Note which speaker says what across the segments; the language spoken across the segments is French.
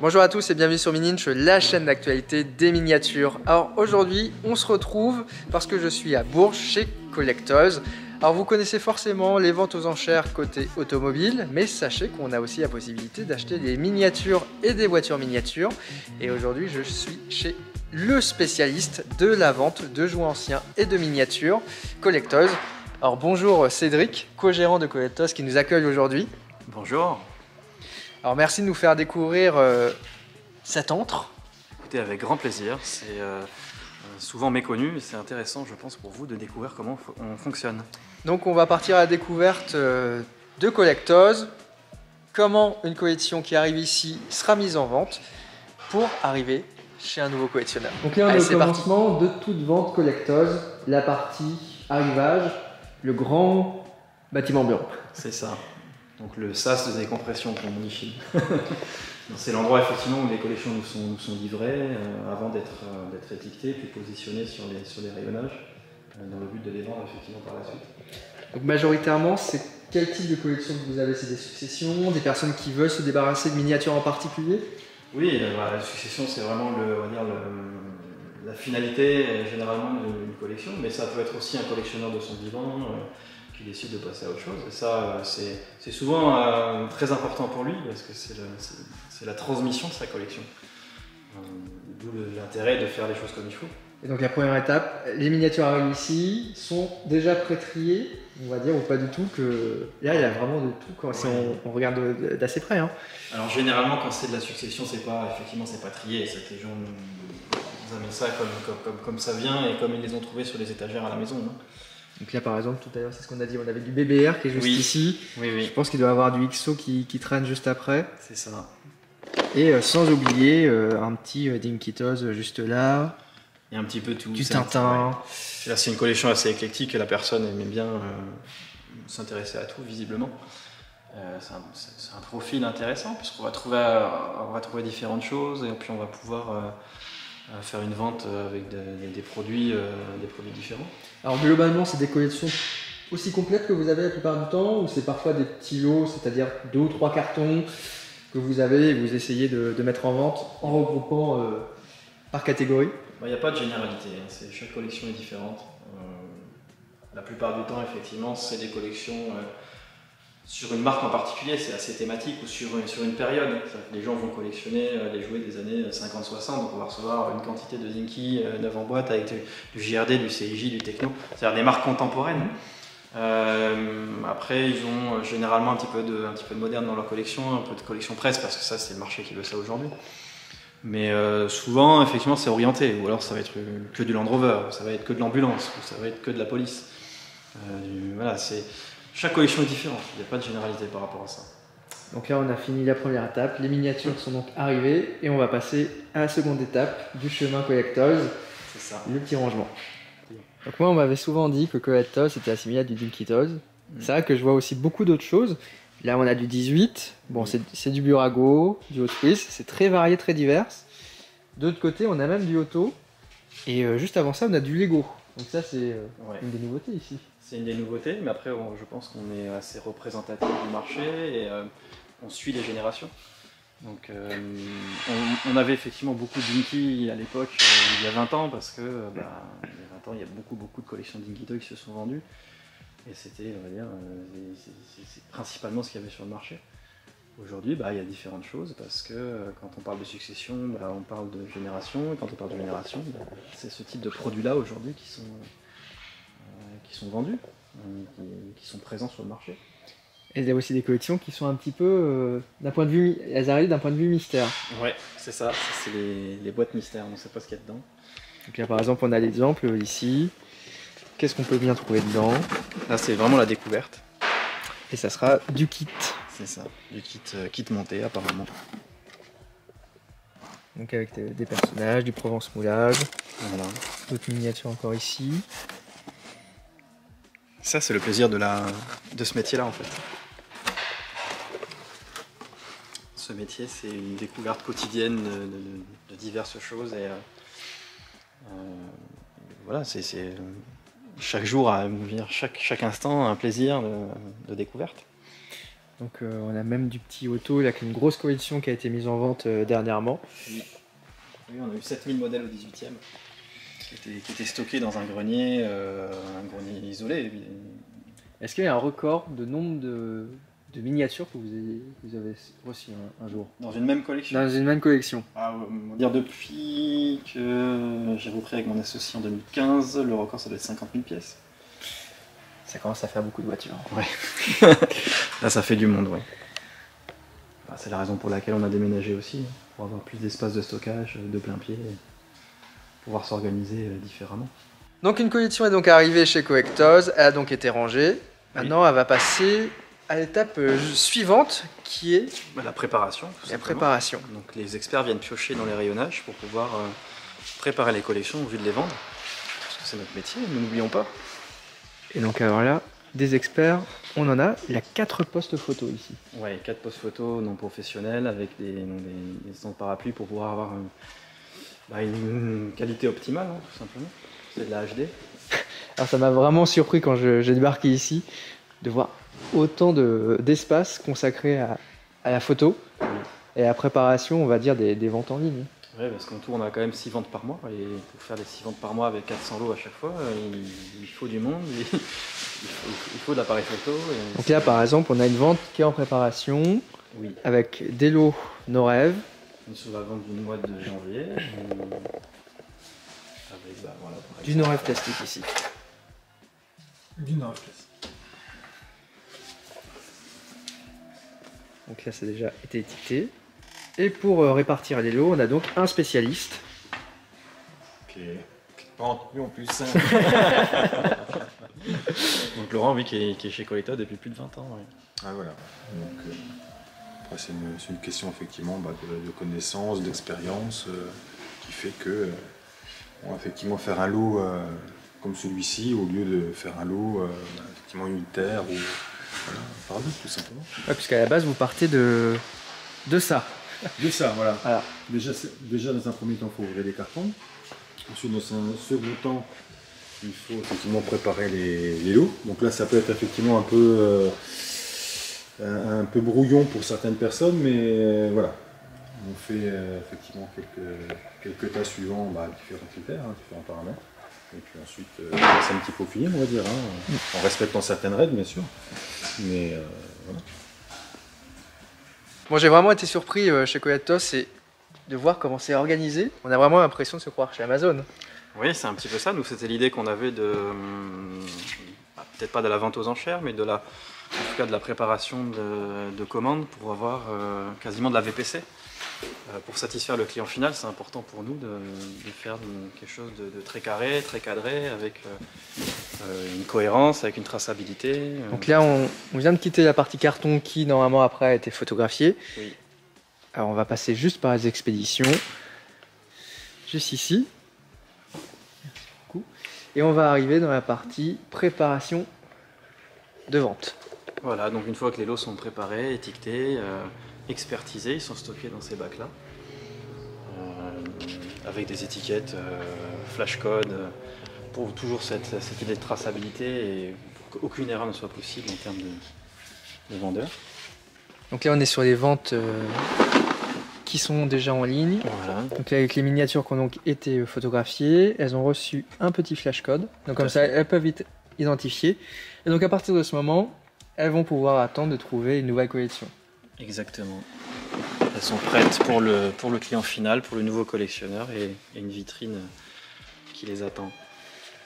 Speaker 1: Bonjour à tous et bienvenue sur Mininch, la chaîne d'actualité des miniatures. Alors aujourd'hui, on se retrouve parce que je suis à Bourges chez Collectors. Alors vous connaissez forcément les ventes aux enchères côté automobile, mais sachez qu'on a aussi la possibilité d'acheter des miniatures et des voitures miniatures. Et aujourd'hui, je suis chez le spécialiste de la vente de jouets anciens et de miniatures, Collectors. Alors bonjour Cédric, co-gérant de Collectors qui nous accueille aujourd'hui.
Speaker 2: Bonjour.
Speaker 1: Alors merci de nous faire découvrir cet antre.
Speaker 2: Écoutez, avec grand plaisir. C'est souvent méconnu et c'est intéressant, je pense, pour vous de découvrir comment on fonctionne.
Speaker 1: Donc on va partir à la découverte de Collectors, comment une collection qui arrive ici sera mise en vente pour arriver chez un nouveau collectionneur. Donc là on est au commencement de toute vente Collectors, la partie arrivage, le grand bâtiment blanc.
Speaker 2: C'est ça. Donc le sas de décompression, comme on dit chez nous. C'est l'endroit effectivement où les collections nous sont livrées avant d'être étiquetées puis positionnées sur les rayonnages dans le but de les vendre effectivement par la suite.
Speaker 1: Donc majoritairement, c'est quel type de collection que vous avez? C'est des successions, des personnes qui veulent se débarrasser de miniatures en particulier?
Speaker 2: Oui, la succession c'est vraiment la finalité généralement d'une collection, mais ça peut être aussi un collectionneur de son vivant qui décide de passer à autre chose. Et ça, c'est souvent très important pour lui parce que c'est la transmission de sa collection. D'où l'intérêt de faire les choses comme il faut.
Speaker 1: Et donc la première étape, les miniatures arrivent ici, sont déjà pré-triées, on va dire, ou pas du tout, que là il y a vraiment de tout quand on regarde d'assez près. Hein.
Speaker 2: Alors généralement quand c'est de la succession, c'est pas trié, c'est que les gens nous amènent ça comme ça vient et comme ils les ont trouvés sur les étagères à la maison. Hein.
Speaker 1: Donc là par exemple, tout à l'heure c'est ce qu'on a dit, on avait du BBR qui est juste ici.
Speaker 2: Oui.
Speaker 1: Je pense qu'il doit y avoir du XO qui traîne juste après.
Speaker 2: C'est ça.
Speaker 1: Et sans oublier un petit Dinkitos juste là.
Speaker 2: Il y a un petit peu tout.
Speaker 1: Du Tintin.
Speaker 2: Là c'est une collection assez éclectique et la personne aimait bien s'intéresser à tout visiblement. C'est un profil intéressant puisqu'on va trouver différentes choses et puis on va pouvoir faire une vente avec des produits différents.
Speaker 1: Alors globalement, c'est des collections aussi complètes que vous avez la plupart du temps, ou c'est parfois des petits lots, c'est-à-dire 2 ou 3 cartons que vous avez et vous essayez de mettre en vente en regroupant par catégorie?
Speaker 2: Il n'y a pas de généralité, hein. Chaque collection est différente. La plupart du temps, effectivement, c'est des collections sur une marque en particulier, c'est assez thématique, ou sur une période. Les gens vont collectionner les jouets des années 50-60, donc on va recevoir une quantité de Dinky neuf en boîte avec du JRD, du CIJ, du Techno, c'est-à-dire des marques contemporaines. Après, ils ont généralement un petit peu de moderne dans leur collection, un peu de collection presse, parce que ça, c'est le marché qui veut ça aujourd'hui. Mais souvent, effectivement, c'est orienté, ou alors ça va être que du Land Rover, ça va être que de l'ambulance, ou ça va être que de la police. Chaque collection est différente, il n'y a pas de généralité par rapport à ça.
Speaker 1: Donc là on a fini la première étape, les miniatures sont donc arrivées et on va passer à la seconde étape du chemin Collectors,
Speaker 2: c'est ça.
Speaker 1: Le petit rangement. Donc moi on m'avait souvent dit que Collectors était assimilé à du Dinkitos. C'est vrai que je vois aussi beaucoup d'autres choses. Là on a du 18, bon c'est du Burago, du Hot Wheels, c'est très varié, très divers. De l'autre côté on a même du Auto et juste avant ça on a du Lego. Donc ça c'est une des nouveautés ici.
Speaker 2: C'est une des nouveautés, mais après je pense qu'on est assez représentatif du marché et on suit les générations. Donc on avait effectivement beaucoup de Dinky à l'époque, il y a 20 ans, parce que il y a 20 ans il y a beaucoup de collections Dinky Toys qui se sont vendues. Et c'était, on va dire, c'est principalement ce qu'il y avait sur le marché. Aujourd'hui, il y a différentes choses, parce que quand on parle de succession, on parle de génération, et quand on parle de génération, c'est ce type de produits-là aujourd'hui qui sont vendus, qui sont présents sur le marché.
Speaker 1: Et il y a aussi des collections qui sont un petit peu, d'un point de vue, elles arrivent d'un point de vue mystère.
Speaker 2: Ouais, c'est ça, c'est les boîtes mystères, on ne sait pas ce qu'il y a dedans.
Speaker 1: Donc là par exemple on a l'exemple ici. Qu'est-ce qu'on peut bien trouver dedans?
Speaker 2: Là c'est vraiment la découverte.
Speaker 1: Et ça sera du kit.
Speaker 2: C'est ça, du kit monté apparemment.
Speaker 1: Donc avec des personnages, du Provence moulage,
Speaker 2: voilà.
Speaker 1: D'autres miniatures encore ici.
Speaker 2: Ça c'est le plaisir de ce métier là en fait. Ce métier c'est une découverte quotidienne de diverses choses et voilà, c'est chaque jour, chaque instant un plaisir de découverte.
Speaker 1: Donc on a même du petit auto, là, avec une grosse collection qui a été mise en vente dernièrement.
Speaker 2: Oui. Oui, on a eu 7000 modèles au 18e qui étaient stockés dans un grenier isolé.
Speaker 1: Est-ce qu'il y a un record de nombre de miniatures que vous avez reçu un jour?
Speaker 2: Dans une même collection?
Speaker 1: Dans une même collection.
Speaker 2: On va dire depuis que j'ai repris avec mon associé en 2015, le record ça doit être 50 000 pièces.
Speaker 1: Ça commence à faire beaucoup de voitures.
Speaker 2: Ouais. Là ça fait du monde, ouais. C'est la raison pour laquelle on a déménagé aussi, pour avoir plus d'espace de stockage de plein pied, et pouvoir s'organiser différemment.
Speaker 1: Donc une collection est donc arrivée chez Collectors, elle a donc été rangée. Maintenant elle va passer à l'étape suivante qui est
Speaker 2: la préparation.
Speaker 1: La préparation.
Speaker 2: Donc les experts viennent piocher dans les rayonnages pour pouvoir préparer les collections en vue de les vendre. Parce que c'est notre métier, nous n'oublions pas.
Speaker 1: Et donc alors là, des experts, on en a. Il y a 4 postes photos ici.
Speaker 2: Ouais, 4 postes photos non professionnels avec des stands parapluies pour pouvoir avoir une qualité optimale, hein, tout simplement. C'est de la HD.
Speaker 1: Alors ça m'a vraiment surpris quand j'ai débarqué ici de voir autant d'espace consacré à la photo et à la préparation, on va dire, des ventes en ligne.
Speaker 2: Oui, parce qu'en tout, on a quand même 6 ventes par mois. Et pour faire les 6 ventes par mois avec 400 lots à chaque fois, il faut du monde, il faut de l'appareil photo.
Speaker 1: Donc là, par exemple, on a une vente qui est en préparation,
Speaker 2: oui,
Speaker 1: avec des lots nos rêves.
Speaker 2: Une sous la vente du mois de janvier. Avec, voilà,
Speaker 1: du no rêve plastique ici.
Speaker 3: Du no rêve plastique.
Speaker 1: Donc là, ça a déjà été étiqueté. Et pour répartir les lots, on a donc un spécialiste.
Speaker 3: Qui est pas en tenue en plus.
Speaker 2: Donc Laurent, oui, qui est chez Collecta depuis plus de 20 ans. Oui.
Speaker 3: Ah voilà. Donc, après, c'est une question effectivement de connaissance, d'expérience qui fait que on va effectivement faire un lot comme celui-ci au lieu de faire un lot effectivement unitaire ou voilà, par deux tout simplement.
Speaker 1: Ouais, puisqu'à la base, vous partez de ça.
Speaker 3: De ça, voilà.
Speaker 1: Alors.
Speaker 3: Déjà, dans un premier temps, il faut ouvrir les cartons. Ensuite, dans un second temps, il faut effectivement préparer les lots. Donc là, ça peut être effectivement un peu brouillon pour certaines personnes, mais voilà. On fait effectivement quelques tas suivant différents critères, différents paramètres. Et puis ensuite, c'est un petit peu fini, on va dire, en respectant certaines règles, bien sûr. Mais voilà.
Speaker 1: Bon, j'ai vraiment été surpris chez Collectors, c'est de voir comment c'est organisé. On a vraiment l'impression de se croire chez Amazon.
Speaker 2: Oui, c'est un petit peu ça. Nous, c'était l'idée qu'on avait de, peut-être pas de la vente aux enchères, mais en tout cas de la préparation de commandes pour avoir quasiment de la VPC. Pour satisfaire le client final, c'est important pour nous de faire quelque chose de très carré, très cadré, avec une cohérence, avec une traçabilité.
Speaker 1: Donc là, on vient de quitter la partie carton qui, normalement, après, a été photographiée.
Speaker 2: Oui.
Speaker 1: Alors, on va passer juste par les expéditions. Juste ici. Merci beaucoup. Et on va arriver dans la partie préparation de vente.
Speaker 2: Voilà, donc une fois que les lots sont préparés, étiquetés, expertisés, ils sont stockés dans ces bacs-là, avec des étiquettes flash code, pour toujours cette idée de traçabilité et pour qu'aucune erreur ne soit possible en termes de vendeurs.
Speaker 1: Donc là, on est sur les ventes qui sont déjà en ligne.
Speaker 2: Voilà.
Speaker 1: Donc là, avec les miniatures qui ont donc été photographiées, elles ont reçu un petit flash code. Donc comme ça, elles peuvent être identifiées. Et donc à partir de ce moment, elles vont pouvoir attendre de trouver une nouvelle collection.
Speaker 2: Exactement. Elles sont prêtes pour le client final, pour le nouveau collectionneur et une vitrine qui les attend.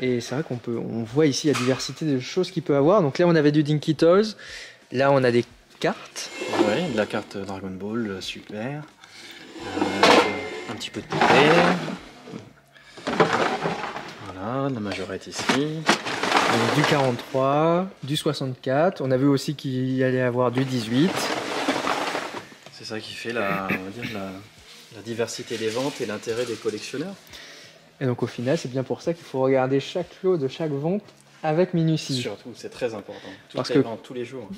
Speaker 1: Et c'est vrai on voit ici la diversité de choses qu'il peut avoir. Donc là, on avait du Dinky Toys. Là, on a des cartes.
Speaker 2: Oui, de la carte Dragon Ball, super. Un petit peu de poupée. Voilà, la majorette ici.
Speaker 1: Donc, du 43, du 64. On a vu aussi qu'il y allait avoir du 18.
Speaker 2: C'est ça qui fait la diversité des ventes et l'intérêt des collectionneurs.
Speaker 1: Et donc au final, c'est bien pour ça qu'il faut regarder chaque lot de chaque vente avec minutie.
Speaker 2: Surtout, c'est très important.
Speaker 1: Parce que
Speaker 2: tous les jours.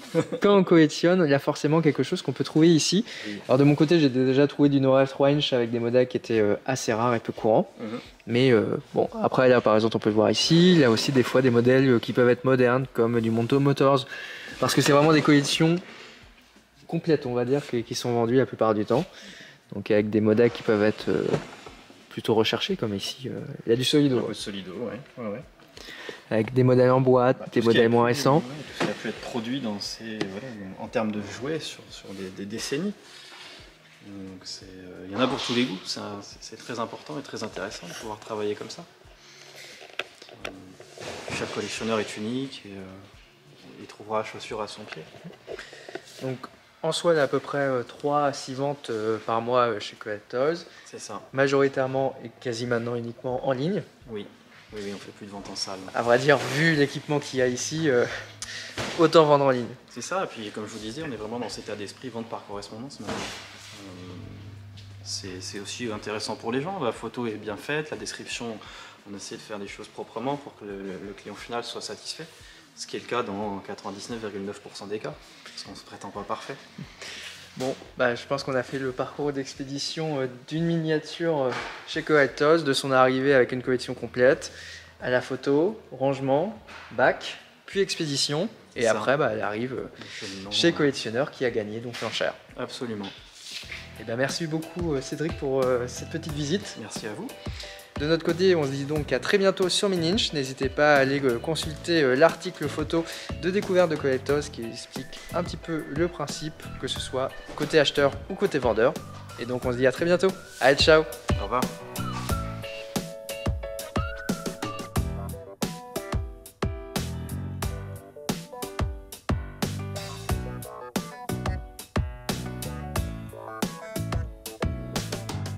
Speaker 1: Quand on collectionne, il y a forcément quelque chose qu'on peut trouver ici.
Speaker 2: Oui.
Speaker 1: Alors de mon côté, j'ai déjà trouvé du No Rêve 3 inch avec des modèles qui étaient assez rares et peu courants. Mais bon, après là par exemple, on peut le voir ici, il y a aussi des fois des modèles qui peuvent être modernes, comme du Monto Motors. Parce que c'est vraiment des collections complètes, on va dire, qui sont vendues la plupart du temps. Donc avec des modèles qui peuvent être plutôt recherchés, comme ici, il y a du Solido.
Speaker 2: Un peu de Solido, ouais.
Speaker 1: Avec des modèles en boîte, des modèles moins récents.
Speaker 2: Tout ce qui a pu être produit en termes de jouets sur des décennies. Donc il y en a pour tous les goûts, c'est très important et très intéressant de pouvoir travailler comme ça. Chaque collectionneur est unique et il trouvera la chaussure à son pied.
Speaker 1: Donc en soi, il y a à peu près 3 à 6 ventes par mois chez Collectors.
Speaker 2: C'est ça.
Speaker 1: Majoritairement et quasi maintenant uniquement en ligne.
Speaker 2: Oui, on fait plus de vente en salle.
Speaker 1: À vrai dire, vu l'équipement qu'il y a ici, autant vendre en ligne.
Speaker 2: C'est ça, et puis comme je vous disais, on est vraiment dans cet état d'esprit, vente par correspondance maintenant. C'est aussi intéressant pour les gens, la photo est bien faite, la description, on essaie de faire des choses proprement pour que le client final soit satisfait. Ce qui est le cas dans 99,9% des cas, parce qu'on ne se prétend pas parfait.
Speaker 1: Bon, je pense qu'on a fait le parcours d'expédition d'une miniature chez Collectors, de son arrivée avec une collection complète, à la photo, rangement, bac, puis expédition, et après elle arrive chez Collectionneur qui a gagné donc l'enchère.
Speaker 2: Absolument.
Speaker 1: Et merci beaucoup Cédric pour cette petite visite.
Speaker 2: Merci à vous.
Speaker 1: De notre côté, on se dit donc à très bientôt sur Mininch. N'hésitez pas à aller consulter l'article photo de découverte de Collectors qui explique un petit peu le principe, que ce soit côté acheteur ou côté vendeur. Et donc on se dit à très bientôt. Allez, ciao.
Speaker 2: Au revoir.